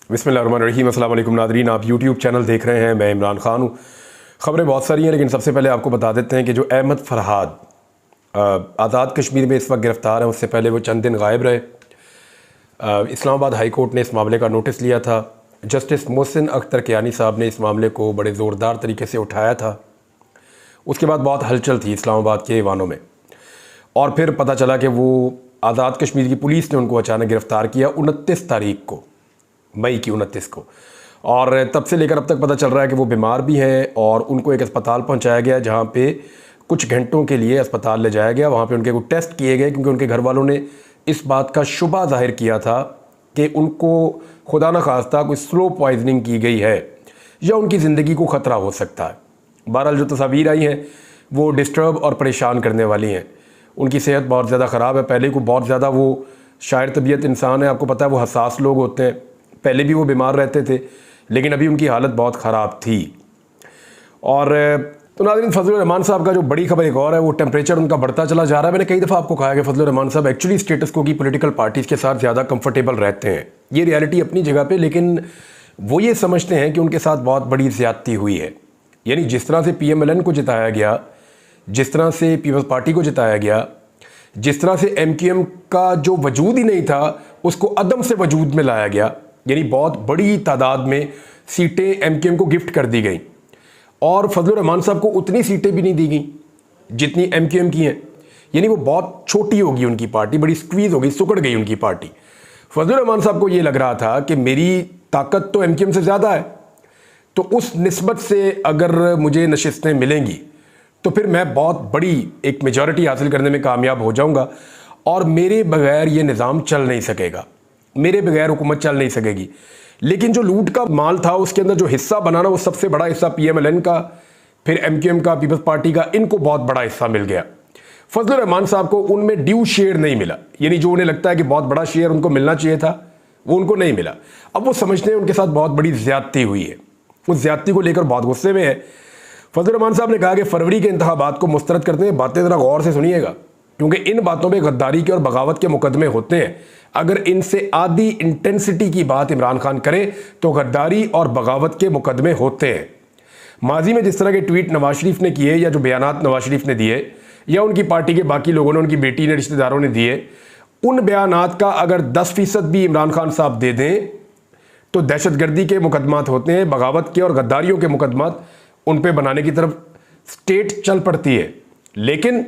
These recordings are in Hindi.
बिस्मिल्लाहिर्रहमानिर्रहीम। अस्सलाम वालेकुम नादरीन, आप यूट्यूब चैनल देख रहे हैं। मैं इमरान खान हूँ। ख़बरें बहुत सारी हैं, लेकिन सबसे पहले आपको बता देते हैं कि जो अहमद फरहाद आज़ाद कश्मीर में इस वक्त गिरफ़्तार हैं, उससे पहले वो चंद दिन गायब रहे। इस्लामाबाद हाई कोर्ट ने इस मामले का नोटिस लिया था। जस्टिस मोहसिन अख्तर कियानी साहब ने इस मामले को बड़े ज़ोरदार तरीके से उठाया था। उसके बाद बहुत हलचल थी इस्लामाबाद के ऐवानों में, और फिर पता चला कि वो आज़ाद कश्मीर की पुलिस ने उनको अचानक गिरफ़्तार किया 29 तारीख को, मई की 29 को। और तब से लेकर अब तक पता चल रहा है कि वो बीमार भी हैं और उनको एक अस्पताल पहुंचाया गया, जहां पे कुछ घंटों के लिए अस्पताल ले जाया गया। वहां पे उनके कुछ टेस्ट किए गए, क्योंकि उनके घर वालों ने इस बात का शुबा जाहिर किया था कि उनको खुदा न खास्ता कोई स्लो पॉइजनिंग की गई है या उनकी ज़िंदगी को ख़तरा हो सकता है। बहरहाल जो तस्वीर आई हैं वो डिस्टर्ब और परेशान करने वाली हैं। उनकी सेहत बहुत ज़्यादा ख़राब है। पहले को बहुत ज़्यादा वो शायर तबीयत इंसान है, आपको पता है वो हसास लोग होते हैं। पहले भी वो बीमार रहते थे, लेकिन अभी उनकी हालत बहुत ख़राब थी। और तो नाज़रीन, फजलुर रहमान साहब का जो बड़ी खबर एक और है, वो टेम्परेचर उनका बढ़ता चला जा रहा है। मैंने कई दफ़ा आपको कहा कि फजलुर रहमान साहब एक्चुअली स्टेटस को की पॉलिटिकल पार्टीज़ के साथ ज़्यादा कंफर्टेबल रहते हैं। ये रियलिटी अपनी जगह पे, लेकिन वो ये समझते हैं कि उनके साथ बहुत बड़ी ज़्यादती हुई है। यानी जिस तरह से PMLN को जिताया गया, जिस तरह से पीपल्स पार्टी को जिताया गया, जिस तरह से MQM का जो वजूद ही नहीं था उसको अदम से वजूद में लाया गया, यानी बहुत बड़ी तादाद में सीटें MQM को गिफ्ट कर दी गई। और फजलुर रहमान साहब को उतनी सीटें भी नहीं दी गई जितनी MQM की हैं। यानी वो बहुत छोटी होगी उनकी पार्टी, बड़ी स्क्वीज़ हो गई, सुकड़ गई उनकी पार्टी। फजलुर रहमान साहब को ये लग रहा था कि मेरी ताकत तो MQM से ज़्यादा है, तो उस निस्बत से अगर मुझे नशिस्तें मिलेंगी तो फिर मैं बहुत बड़ी एक मेजॉरिटी हासिल करने में कामयाब हो जाऊंगा, और मेरे बगैर ये निज़ाम चल नहीं सकेगा, मेरे बगैर हुकूमत चल नहीं सकेगी। लेकिन जो लूट का माल था उसके अंदर जो हिस्सा बनाना, वो सबसे बड़ा हिस्सा PMLN का, फिर MQM का, पीपल्स पार्टी का, इनको बहुत बड़ा हिस्सा मिल गया। फजलुर रहमान साहब को उनमें ड्यू शेयर नहीं मिला, यानी जो उन्हें लगता है कि बहुत बड़ा शेयर उनको मिलना चाहिए था, वो उनको नहीं मिला। अब वो समझते हैं उनके साथ बहुत बड़ी ज्यादती हुई है, उस ज्यादती को लेकर बहुत गुस्से में है। फजलुर रहमान साहब ने कहा कि फरवरी के इंतखाबात को मुस्तरद करते हैं। बातें ज़रा गौर से सुनिएगा, क्योंकि इन बातों में गद्दारी के और बगावत के मुकदमे होते हैं। अगर इनसे आधी इंटेंसिटी की बात इमरान खान करे तो गद्दारी और बगावत के मुकदमे होते हैं। माजी में जिस तरह के ट्वीट नवाज शरीफ ने किए, या जो बयानात नवाज शरीफ ने दिए, या उनकी पार्टी के बाकी लोगों ने, उनकी बेटी ने, रिश्तेदारों ने दिए, उन बयानात का अगर 10% भी इमरान खान साहब दे दें तो दहशतगर्दी के मुकदमात होते हैं, बगावत के और गद्दारियों के मुकदमात उन पे बनाने की तरफ स्टेट चल पड़ती है। लेकिन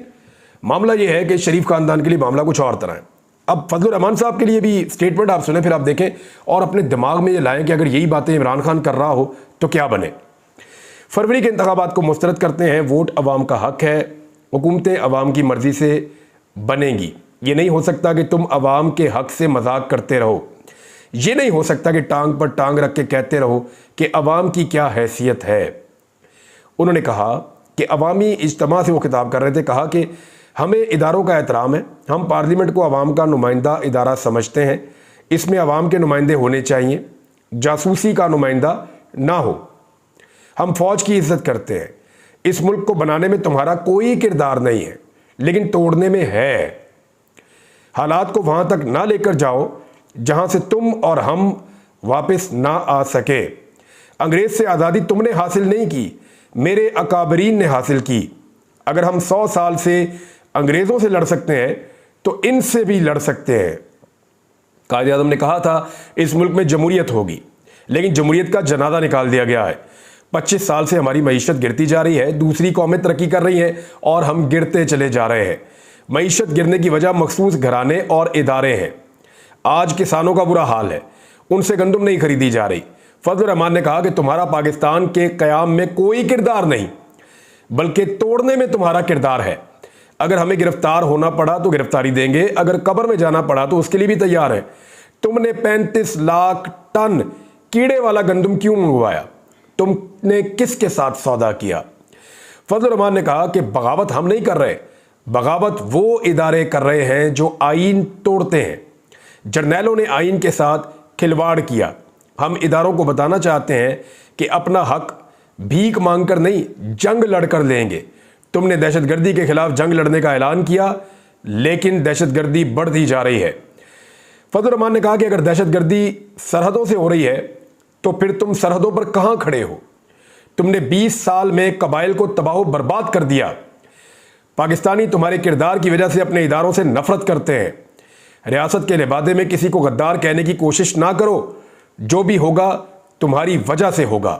मामला यह है कि शरीफ खानदान के लिए मामला कुछ और तरह है। अब फजलुर रहमान साहब के लिए भी स्टेटमेंट आप सुने, फिर आप देखें और अपने दिमाग में ये लाएं कि अगर यही बातें इमरान खान कर रहा हो तो क्या बने। फरवरी के इंतखाबात को मुस्तरद करते हैं। वोट अवाम का हक है, हुकूमतें अवाम की मर्जी से बनेंगी। ये नहीं हो सकता कि तुम अवाम के हक से मजाक करते रहो। ये नहीं हो सकता कि टांग पर टांग रख के कहते रहो कि अवाम की क्या हैसियत है। उन्होंने कहा कि अवामी इज्तिमा से वो खिताब कर रहे थे, कहा कि हमें इदारों का एहतराम है, हम पार्लियामेंट को अवाम का नुमाइंदा इदारा समझते हैं, इसमें अवाम के नुमाइंदे होने चाहिए, जासूसी का नुमाइंदा ना हो। हम फौज की इज्जत करते हैं। इस मुल्क को बनाने में तुम्हारा कोई किरदार नहीं है, लेकिन तोड़ने में है। हालात को वहां तक ना लेकर जाओ जहां से तुम और हम वापस ना आ सके। अंग्रेज से आज़ादी तुमने हासिल नहीं की, मेरे अकाबरीन ने हासिल की। अगर हम 100 साल से अंग्रेज़ों से लड़ सकते हैं तो इनसे भी लड़ सकते हैं। कायद आज़म ने कहा था इस मुल्क में जमहूरियत होगी, लेकिन जमहूरियत का जनाजा निकाल दिया गया है। 25 साल से हमारी मईशत गिरती जा रही है, दूसरी कौमें तरक्की कर रही हैं और हम गिरते चले जा रहे हैं। मईशत गिरने की वजह मखसूस घराने और इदारे हैं। आज किसानों का बुरा हाल है, उनसे गंदुम नहीं खरीदी जा रही। फजलुर रहमान ने कहा कि तुम्हारा पाकिस्तान के क़याम में कोई किरदार नहीं, बल्कि तोड़ने में तुम्हारा किरदार है। अगर हमें गिरफ्तार होना पड़ा तो गिरफ्तारी देंगे, अगर कब्र में जाना पड़ा तो उसके लिए भी तैयार है। तुमने 35 लाख टन कीड़े वाला गंदम क्यों मंगवाया? तुमने किसके साथ सौदा किया? फजलुर रहमान ने कहा कि बगावत हम नहीं कर रहे, बगावत वो इदारे कर रहे हैं जो आईन तोड़ते हैं। जर्नैलों ने आईन के साथ खिलवाड़ किया। हम इदारों को बताना चाहते हैं कि अपना हक भीख मांगकर नहीं, जंग लड़कर लेंगे। तुमने दहशतगर्दी के खिलाफ जंग लड़ने का ऐलान किया, लेकिन दहशतगर्दी बढ़ती जा रही है। फजलुर रहमान ने कहा कि अगर दहशतगर्दी सरहदों से हो रही है तो फिर तुम सरहदों पर कहां खड़े हो? तुमने 20 साल में कबाइल को तबाह बर्बाद कर दिया। पाकिस्तानी तुम्हारे किरदार की वजह से अपने इदारों से नफरत करते हैं। रियासत के लिबादे में किसी को गद्दार कहने की कोशिश ना करो, जो भी होगा तुम्हारी वजह से होगा।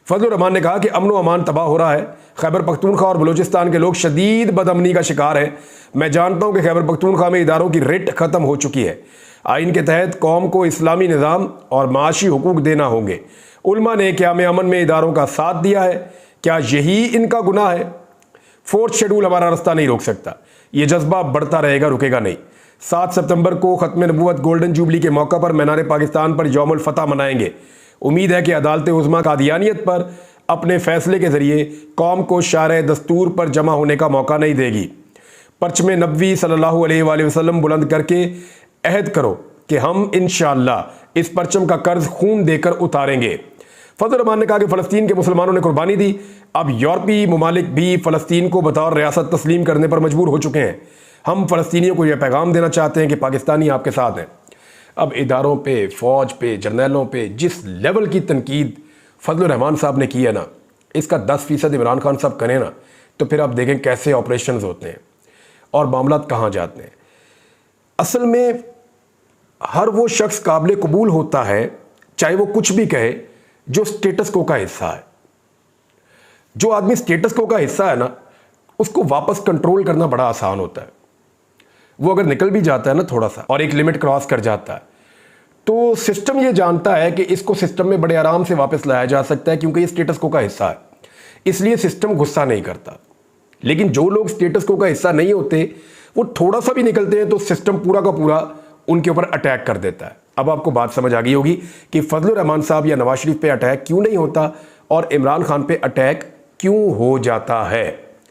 फजलुर रहमान ने कहा कि अमन व अमान तबाह हो रहा है। खैबर पख्तूनख्वा और बलूचिस्तान के लोग शदीद बदअमनी का शिकार हैं। मैं जानता हूं कि खैबर पख्तूनख्वा में इदारों की रिट खत्म हो चुकी है। आइन के तहत कौम को इस्लामी निज़ाम और माशी हुकूक देना होंगे। उलमा ने क़याम अमन में इदारों का साथ दिया है, क्या यही इनका गुनाह है? फोर्थ शेड्यूल हमारा रास्ता नहीं रोक सकता। ये जज्बा बढ़ता रहेगा, रुकेगा नहीं। 7 सितंबर को ख़त्म नबूवत गोल्डन जुबली के मौका पर मीनार पाकिस्तान पर यौमुल फतह मनाएंगे। उम्मीद है कि अदालत उज़्मा कादियानियत पर अपने फैसले के जरिए कौम को शारे दस्तूर पर जमा होने का मौका नहीं देगी। परचम नबवी सल्लल्लाहु अलैहि वसल्लम बुलंद करके अहद करो कि हम इंशाअल्लाह इस परचम का कर्ज खून देकर उतारेंगे। फजलुर रहमान ने कहा कि फ़लस्तीन के मुसलमानों ने कुर्बानी दी, अब यूरोपीय ममालिक भी फ़लस्तीन को बतौर रियासत तस्लीम करने पर मजबूर हो चुके हैं। हम फ़लस्तीनियों को यह पैगाम देना चाहते हैं कि पाकिस्तानी आपके साथ हैं। अब इदारों पे, फ़ौज पे, जर्नैलों पे जिस लेवल की तनकीद फजलुर रहमान साहब ने की है ना, इसका 10% इमरान खान साहब करें ना, तो फिर आप देखें कैसे ऑपरेशंस होते हैं और मामला कहाँ जाते हैं। असल में हर वो शख्स काबिल कबूल होता है, चाहे वो कुछ भी कहे, जो स्टेटस को का हिस्सा है। जो आदमी स्टेटस को का हिस्सा है ना, उसको वापस कंट्रोल करना बड़ा आसान होता है। वो अगर निकल भी जाता है ना थोड़ा सा और एक लिमिट क्रॉस कर जाता है, तो सिस्टम ये जानता है कि इसको सिस्टम में बड़े आराम से वापस लाया जा सकता है, क्योंकि ये स्टेटस को का हिस्सा है। इसलिए सिस्टम गुस्सा नहीं करता। लेकिन जो लोग स्टेटस को का हिस्सा नहीं होते, वो थोड़ा सा भी निकलते हैं तो सिस्टम पूरा का पूरा उनके ऊपर अटैक कर देता है। अब आपको बात समझ आ गई होगी कि फजलुर रहमान साहब या नवाज शरीफ पे अटैक क्यों नहीं होता और इमरान खान पे अटैक क्यों हो जाता है।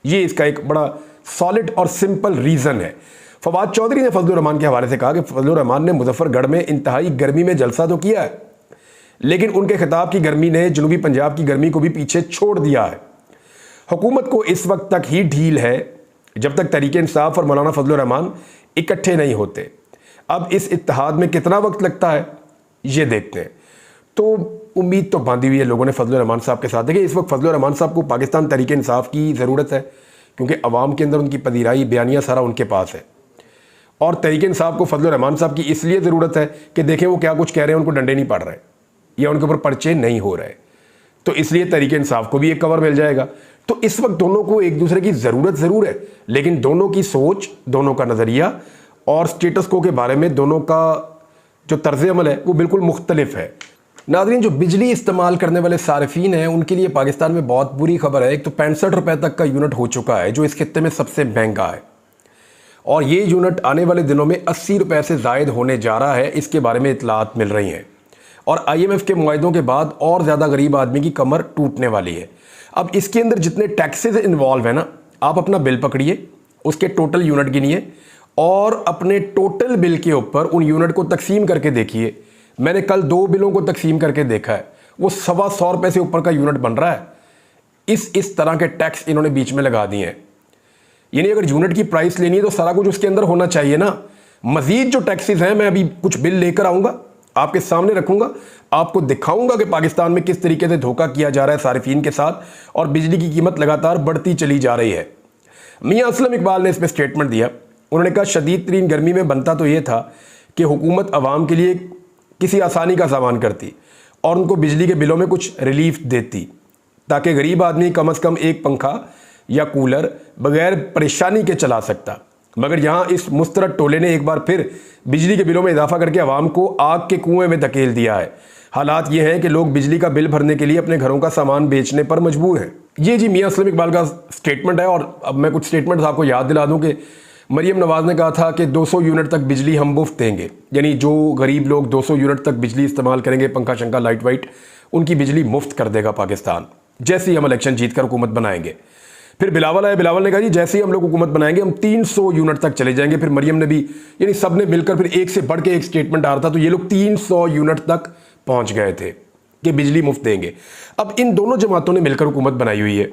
ये इसका एक बड़ा सॉलिड और सिंपल रीज़न है। फवाद चौधरी ने फजलुर रहमान के हवाले से कहा कि फजलुर रहमान ने मुजफ्फरगढ़ में इंतहाई गर्मी में जलसा तो किया है, लेकिन उनके खिताब की गर्मी ने जनूबी पंजाब की गर्मी को भी पीछे छोड़ दिया है। हुकूमत को इस वक्त तक ही ढील है जब तक तहरीक इंसाफ और मौलाना फजलुर रहमान इकट्ठे नहीं होते। अब इस इत्तेहाद में कितना वक्त लगता है ये देखते हैं। तो उम्मीद तो बांधी हुई है लोगों ने फजलुर रहमान साहब के साथ। देखिए, इस वक्त फजलुर रहमान साहब को पाकिस्तान तहरीक इंसाफ की ज़रूरत है, क्योंकि अवाम के अंदर उनकी पदीराई बयानिया सारा उनके पास है। और तहरीक इंसाफ को फजलुर रहमान साहब की इसलिए ज़रूरत है कि देखें वो क्या कुछ कह रहे हैं, उनको डंडे नहीं पड़ रहे या उनके ऊपर पर्चे नहीं हो रहे, तो इसलिए तहरीक इंसाफ को भी एक कवर मिल जाएगा। तो इस वक्त दोनों को एक दूसरे की ज़रूरत ज़रूर है, लेकिन दोनों की सोच, दोनों का नज़रिया और स्टेटस को के बारे में दोनों का जो तर्ज अमल है वो बिल्कुल मुख्तलिफ है। नाज़रीन, जो बिजली इस्तेमाल करने वाले सारिफीन हैं उनके लिए पाकिस्तान में बहुत बुरी खबर है। एक तो 65 रुपये तक का यूनिट हो चुका है, जो इस खित्ते में सबसे महंगा है, और ये यूनिट आने वाले दिनों में 80 रुपये से ज़ायद होने जा रहा है। इसके बारे में इतलात मिल रही हैं और IMF के मुआहदों के बाद और ज़्यादा गरीब आदमी की कमर टूटने वाली है। अब इसके अंदर जितने टैक्सेस इन्वॉल्व है ना, आप अपना बिल पकड़िए, उसके टोटल यूनिट गिनिए और अपने टोटल बिल के ऊपर उन यूनिट को तकसीम करके देखिए। मैंने कल 2 बिलों को तकसीम करके देखा है, वो 125 रुपये से ऊपर का यूनिट बन रहा है। इस तरह के टैक्स इन्होंने बीच में लगा दिए हैं। यानी अगर यूनिट की प्राइस लेनी है तो सारा कुछ उसके अंदर होना चाहिए ना। मजीद जो टैक्सेस हैं, मैं अभी कुछ बिल लेकर आऊँगा, आपके सामने रखूँगा, आपको दिखाऊँगा कि पाकिस्तान में किस तरीके से धोखा किया जा रहा है सारिफीन के साथ, और बिजली की कीमत लगातार बढ़ती चली जा रही है। मियाँ असलम इकबाल ने इस पर स्टेटमेंट दिया। उन्होंने कहा, शदीद तरीन गर्मी में बनता तो ये था कि हुकूमत आवाम के लिए किसी आसानी का सामान करती और उनको बिजली के बिलों में कुछ रिलीफ देती, ताकि गरीब आदमी कम से कम एक पंखा या कूलर बगैर परेशानी के चला सकता। मगर यहाँ इस मुस्तरद टोले ने एक बार फिर बिजली के बिलों में इजाफा करके आवाम को आग के कुएं में धकेल दिया है। हालात ये हैं कि लोग बिजली का बिल भरने के लिए अपने घरों का सामान बेचने पर मजबूर हैं। ये जी मियाँ असलम इकबाल का स्टेटमेंट है। और अब मैं कुछ स्टेटमेंट्स आपको याद दिला दूं कि मरियम नवाज ने कहा था कि 200 यूनिट तक बिजली हम मुफ्त देंगे, यानी जो गरीब लोग 200 यूनिट तक बिजली इस्तेमाल करेंगे, पंखा शंखा लाइट वाइट, उनकी बिजली मुफ्त कर देगा पाकिस्तान, जैसे ही हम इलेक्शन जीत कर हुकूमत बनाएंगे। फिर बिलावल आए, बिलावल ने कहा जी जैसे ही हम लोग हुकूमत बनाएंगे हम 300 यूनिट तक चले जाएंगे। फिर मरियम ने भी, यानी सब ने मिलकर फिर एक से बढ़ के एक स्टेटमेंट आ रहा था, तो ये लोग 300 यूनिट तक पहुंच गए थे कि बिजली मुफ्त देंगे। अब इन दोनों जमातों ने मिलकर हुकूमत बनाई हुई है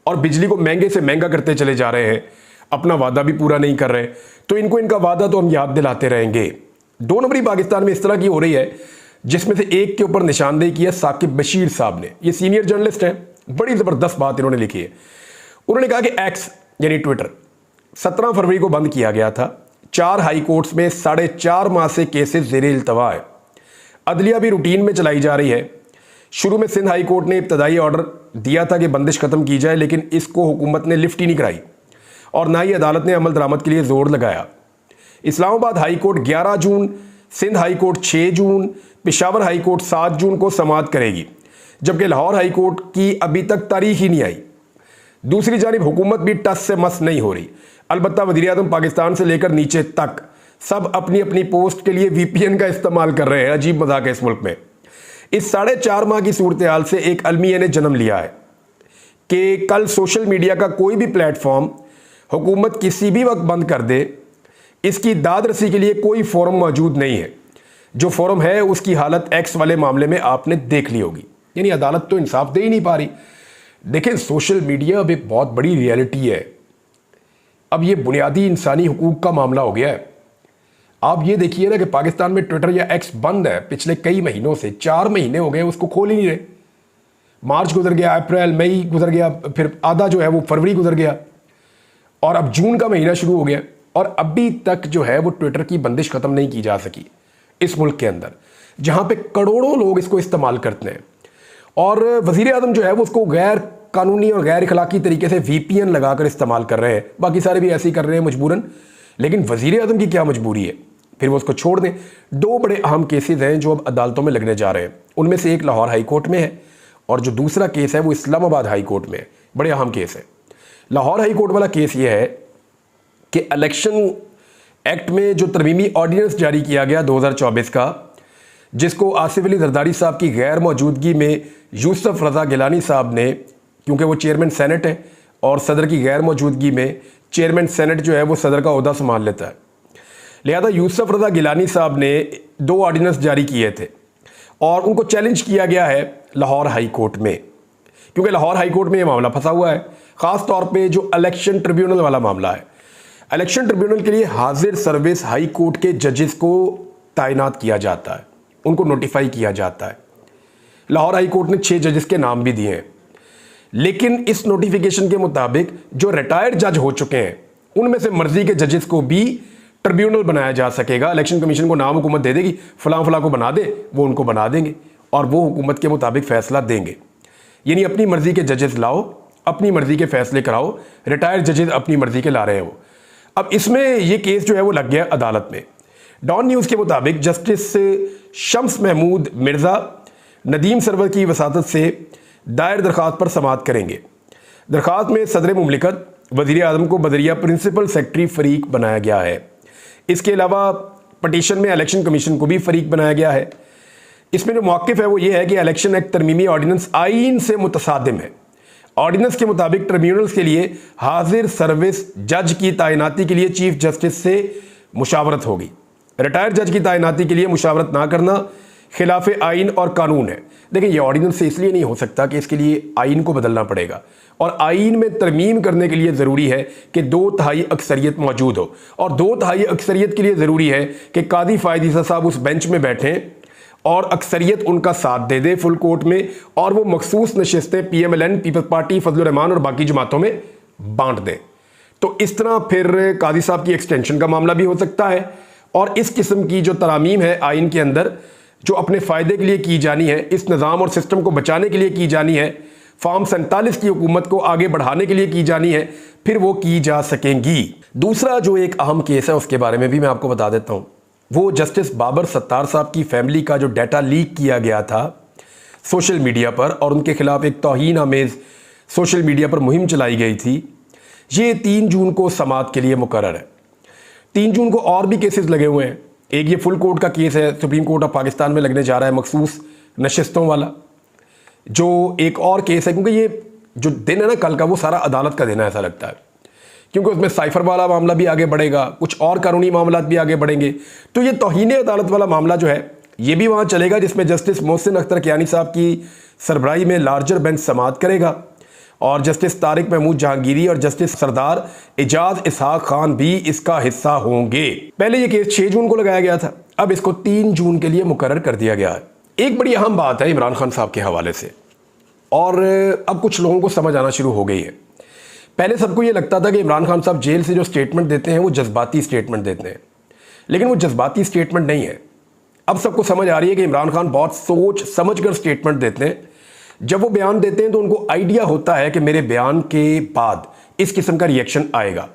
और बिजली को महंगे से महंगा करते चले जा रहे हैं, अपना वादा भी पूरा नहीं कर रहे। तो इनको इनका वादा तो हम याद दिलाते रहेंगे। 2 नंबरी पाकिस्तान में इस तरह की हो रही है जिसमें से एक के ऊपर निशानदेही की है साकिब बशीर साहब ने। ये सीनियर जर्नलिस्ट हैं, बड़ी ज़बरदस्त बात इन्होंने लिखी है। उन्होंने कहा कि एक्स यानी ट्विटर 17 फरवरी को बंद किया गया था। 4 हाई कोर्ट्स में 4.5 माह से केसेस ज़ेरे इल्तवा है। अदलिया भी रूटीन में चलाई जा रही है। शुरू में सिंध हाई कोर्ट ने इब्तदाई ऑर्डर दिया था कि बंदिश खत्म की जाए, लेकिन इसको हुकूमत ने लिफ्ट ही नहीं कराई और ना ही अदालत ने अमल दरामद के लिए जोर लगाया। इस्लामाबाद हाई कोर्ट 11 जून, सिंध हाई कोर्ट 6 जून, पेशावर हाई कोर्ट 7 जून को समाअत करेगी, जबकि लाहौर हाई कोर्ट की अभी तक तारीख ही नहीं आई। दूसरी जानिब हुकूमत भी टस से मस नहीं हो रही। अलबत्ता वज़ीर-ए-आज़म पाकिस्तान से लेकर नीचे तक सब अपनी अपनी पोस्ट के लिए VPN का इस्तेमाल कर रहे हैं। अजीब मजाक है इस मुल्क में। इस 4.5 माह की सूरत हाल से एक अलमिया ने जन्म लिया है कि कल सोशल मीडिया का कोई भी प्लेटफॉर्म हुकूमत किसी भी वक्त बंद कर दे, इसकी दाद रसी के लिए कोई फोरम मौजूद नहीं है। जो फोरम है उसकी हालत एक्स वाले मामले में आपने देख ली होगी। यानी अदालत तो इंसाफ दे ही नहीं पा रही। देखें, सोशल मीडिया अब एक बहुत बड़ी रियलिटी है। अब ये बुनियादी इंसानी हुकूक का मामला हो गया है। आप ये देखिए ना कि पाकिस्तान में ट्विटर या एक्स बंद है पिछले कई महीनों से। 4 महीने हो गए उसको खोल ही नहीं रहे। मार्च गुजर गया, अप्रैल मई गुजर गया, फिर आधा जो है वो फरवरी गुजर गया और अब जून का महीना शुरू हो गया और अभी तक जो है वो ट्विटर की बंदिश खत्म नहीं की जा सकी इस मुल्क के अंदर, जहां पे करोड़ों लोग इसको इस्तेमाल करते हैं। और वज़ीर-ए-आज़म जो है वो उसको गैर कानूनी और गैर अखलाकी तरीके से VPN लगाकर इस्तेमाल कर रहे हैं। बाकी सारे भी ऐसे ही कर रहे हैं मजबूरन, लेकिन वज़ीर-ए-आज़म की क्या मजबूरी है, फिर वो उसको छोड़ दें। 2 बड़े अहम केसेस हैं जो अब अदालतों में लगने जा रहे हैं। उनमें से एक लाहौर हाई कोर्ट में है और जो दूसरा केस है वो इस्लामाबाद हाई कोर्ट में है। बड़े अहम केस है। लाहौर हाई कोर्ट वाला केस ये है कि इलेक्शन एक्ट में जो तरमीमी ऑर्डिनेंस जारी किया गया 2024 का, जिसको आसिफ अली जरदारी साहब की गैर मौजूदगी में यूसुफ रज़ा गिलानी साहब ने, क्योंकि वो चेयरमैन सेनेट है और सदर की गैर मौजूदगी में चेयरमैन सेनेट जो है वो सदर का ओहदा संभाल लेता है, लिहाजा यूसुफ रज़ा गिलानी साहब ने 2 ऑर्डिनेंस जारी किए थे और उनको चैलेंज किया गया है लाहौर हाई कोर्ट में, क्योंकि लाहौर हाई कोर्ट में ये मामला फंसा हुआ है। ख़ास तौर पे जो इलेक्शन ट्रिब्यूनल वाला मामला है, इलेक्शन ट्रिब्यूनल के लिए हाजिर सर्विस हाई कोर्ट के जजेस को तैनात किया जाता है, उनको नोटिफाई किया जाता है। लाहौर हाई कोर्ट ने 6 जजेस के नाम भी दिए हैं, लेकिन इस नोटिफिकेशन के मुताबिक जो रिटायर्ड जज हो चुके हैं उनमें से मर्जी के जजेस को भी ट्रिब्यूनल बनाया जा सकेगा। इलेक्शन कमीशन को नाम हुकूमत दे देगी, फलां फलां को बना दे, वो उनको बना देंगे और वो हुकूमत के मुताबिक फैसला देंगे। यानी अपनी मर्जी के जजेस लाओ, अपनी मर्जी के फैसले कराओ। रिटायर्ड जजेस अपनी मर्जी के ला रहे हैं वो। अब इसमें ये केस जो है वो लग गया अदालत में। डॉन न्यूज़ के मुताबिक जस्टिस शम्स महमूद मिर्ज़ा नदीम सरवर की वसातत से दायर दरख्वास्त पर समाअत करेंगे। दरख्वास्त में सदर मुमलिकत वज़ीर-ए-आज़म को बदरिया प्रिंसिपल सेक्रेटरी फ़रीक बनाया गया है। इसके अलावा पटिशन में इलेक्शन कमीशन को भी फ़रीक बनाया गया है। इसमें जो मौक़िफ़ है वो ये है कि इलेक्शन एक्ट तरमीमी ऑर्डिनेंस आईन से मुतसादिम है। ऑर्डिनेंस के मुताबिक ट्रिब्यूनल्स के लिए हाजिर सर्विस जज की तैनाती के लिए चीफ जस्टिस से मुशावरत होगी। रिटायर्ड जज की तैनाती के लिए मुशावरत ना करना खिलाफ आइन और कानून है। देखिए, ये ऑर्डिनेंस से इसलिए नहीं हो सकता कि इसके लिए आइन को बदलना पड़ेगा और आइन में तरमीम करने के लिए ज़रूरी है कि 2/3 अक्सरियत मौजूद हो और 2/3 अक्सरियत के लिए ज़रूरी है कि कादी फ़ायद साहब उस बेंच में बैठें और अक्सरियत उनका साथ दे दे फुल कोर्ट में और वो मखसूस नशिस्तें PMLN, पीपल्स पार्टी, फजलुर रहमान और बाकी जमातों में बांट दें। तो इस तरह फिर कादी साहब की एक्सटेंशन का मामला भी हो सकता है और इस किस्म की जो तरामीम है आइन के अंदर जो अपने फ़ायदे के लिए की जानी है, इस निज़ाम और सिस्टम को बचाने के लिए की जानी है, फॉर्म 47 की हुकूमत को आगे बढ़ाने के लिए की जानी है, फिर वो की जा सकेंगी। दूसरा जो एक अहम केस है उसके बारे में भी मैं आपको बता देता हूँ। वो जस्टिस बाबर सत्तार साहब की फैमिली का जो डाटा लीक किया गया था सोशल मीडिया पर और उनके खिलाफ एक तौहीन आमेज़ सोशल मीडिया पर मुहिम चलाई गई थी, ये 3 जून को समाअत के लिए मुकर्रर है। 3 जून को और भी केसेस लगे हुए हैं। एक ये फुल कोर्ट का केस है, सुप्रीम कोर्ट ऑफ पाकिस्तान में लगने जा रहा है मखसूस नशिस्तों वाला, जो एक और केस है, क्योंकि ये जो दिन है ना कल का, वो सारा अदालत का दिन है ऐसा लगता है, क्योंकि उसमें साइफर वाला मामला भी आगे बढ़ेगा, कुछ और कानूनी मामला भी आगे बढ़ेंगे। तो ये तौहीन अदालत वाला मामला जो है ये भी वहाँ चलेगा, जिसमें जस्टिस मोहसिन अख्तर कियानी साहब की सरबराही में लार्जर बेंच समाअत करेगा और जस्टिस तारिक महमूद जहांगीरी और जस्टिस सरदार एजाज इसहाक खान भी इसका हिस्सा होंगे। पहले ये केस 6 जून को लगाया गया था, अब इसको 3 जून के लिए मुकर्रर कर दिया गया है। एक बड़ी अहम बात है इमरान खान साहब के हवाले से, और अब कुछ लोगों को समझ आना शुरू हो गई है। पहले सबको ये लगता था कि इमरान खान साहब जेल से जो स्टेटमेंट देते हैं वो जज्बाती स्टेटमेंट देते हैं, लेकिन वो जज्बाती स्टेटमेंट नहीं है। अब सबको समझ आ रही है कि इमरान खान बहुत सोच समझ कर स्टेटमेंट देते हैं। जब वो बयान देते हैं तो उनको आइडिया होता है कि मेरे बयान के बाद इस किस्म का रिएक्शन आएगा,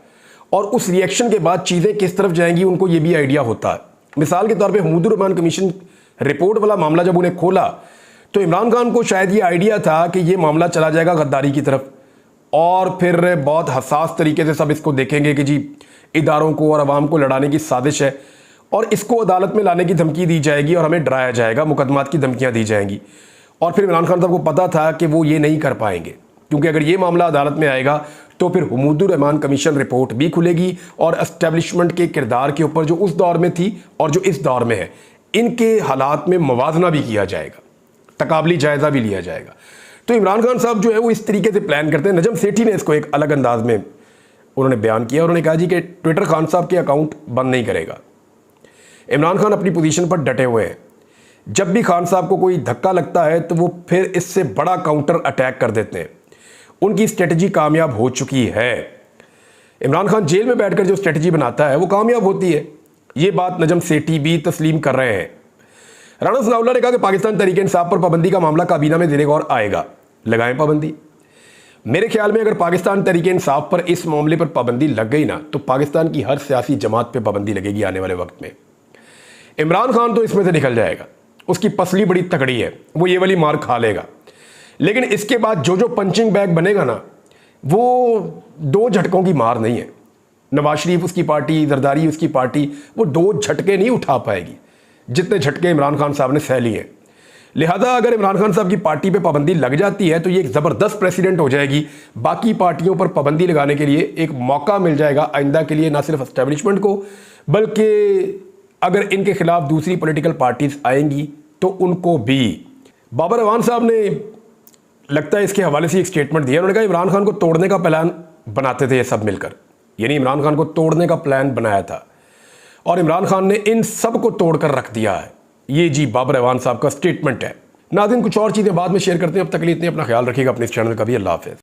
और उस रिएक्शन के बाद चीज़ें किस तरफ जाएंगी उनको ये भी आइडिया होता है। मिसाल के तौर पे हुदुर रहमान कमीशन रिपोर्ट वाला मामला जब उन्हें खोला तो इमरान खान को शायद ये आइडिया था कि ये मामला चला जाएगा गद्दारी की तरफ, और फिर बहुत हसास तरीके से सब इसको देखेंगे कि जी इदारों को और अवाम को लड़ाने की साजिश है, और इसको अदालत में लाने की धमकी दी जाएगी और हमें डराया जाएगा, मुकदमात की धमकियाँ दी जाएंगी। और फिर इमरान खान साहब को पता था कि वो ये नहीं कर पाएंगे, क्योंकि अगर ये मामला अदालत में आएगा तो फिर हुदुर रहमान कमीशन रिपोर्ट भी खुलेगी, और एस्टेब्लिशमेंट के किरदार के ऊपर जो उस दौर में थी और जो इस दौर में है, इनके हालात में मवाजना भी किया जाएगा, तकाबली जायज़ा भी लिया जाएगा। तो इमरान खान साहब जो है वो इस तरीके से प्लान करते हैं। नजम सेठी ने इसको एक अलग अंदाज में उन्होंने बयान किया। उन्होंने कहा जी कि ट्विटर खान साहब के अकाउंट बंद नहीं करेगा। इमरान खान अपनी पोजीशन पर डटे हुए हैं। जब भी खान साहब को कोई धक्का लगता है तो वो फिर इससे बड़ा काउंटर अटैक कर देते हैं। उनकी स्ट्रेटजी कामयाब हो चुकी है। इमरान खान जेल में बैठकर जो स्ट्रेटजी बनाता है वो कामयाब होती है। ये बात नजम सेठी भी तस्लीम कर रहे हैं। राना सनाउल्लाह ने कहा कि पाकिस्तान तहरीक-ए-इंसाफ पर पाबंदी का मामला काबीना में ज़ेर गौर आएगा, लगाएं पाबंदी। मेरे ख्याल में अगर पाकिस्तान तहरीक-ए-इंसाफ पर इस मामले पर पाबंदी लग गई ना तो पाकिस्तान की हर सियासी जमात पर पाबंदी लगेगी आने वाले वक्त में। इमरान खान तो इसमें से निकल जाएगा, उसकी पसली बड़ी तगड़ी है, वो ये वाली मार खा लेगा। लेकिन इसके बाद जो पंचिंग बैग बनेगा ना वो 2 झटकों की मार नहीं है। नवाज शरीफ उसकी पार्टी, जरदारी उसकी पार्टी, वो 2 झटके नहीं उठा पाएगी जितने झटके इमरान खान साहब ने सह लिए हैं। लिहाजा अगर इमरान खान साहब की पार्टी पे पाबंदी लग जाती है तो ये एक ज़बरदस्त प्रेसिडेंट हो जाएगी। बाकी पार्टियों पर पाबंदी लगाने के लिए एक मौका मिल जाएगा आइंदा के लिए, ना सिर्फ एस्टेब्लिशमेंट को बल्कि अगर इनके खिलाफ दूसरी पॉलिटिकल पार्टीज आएंगी तो उनको भी। बाबर अवान साहब ने लगता है इसके हवाले से एक स्टेटमेंट दिया। उन्होंने कहा इमरान खान को तोड़ने का प्लान बनाते थे ये सब मिलकर, यानी इमरान खान को तोड़ने का प्लान बनाया था और इमरान खान ने इन सब को तोड़कर रख दिया है। ये जी बाबर अवान साहब का स्टेटमेंट है। नाज़रीन कुछ और चीज़ें बाद में शेयर करते हैं, अब तक के लिए इतने अपना ख्याल रखिएगा, अपने इस चैनल का भी। अल्लाह हाफ़िज़।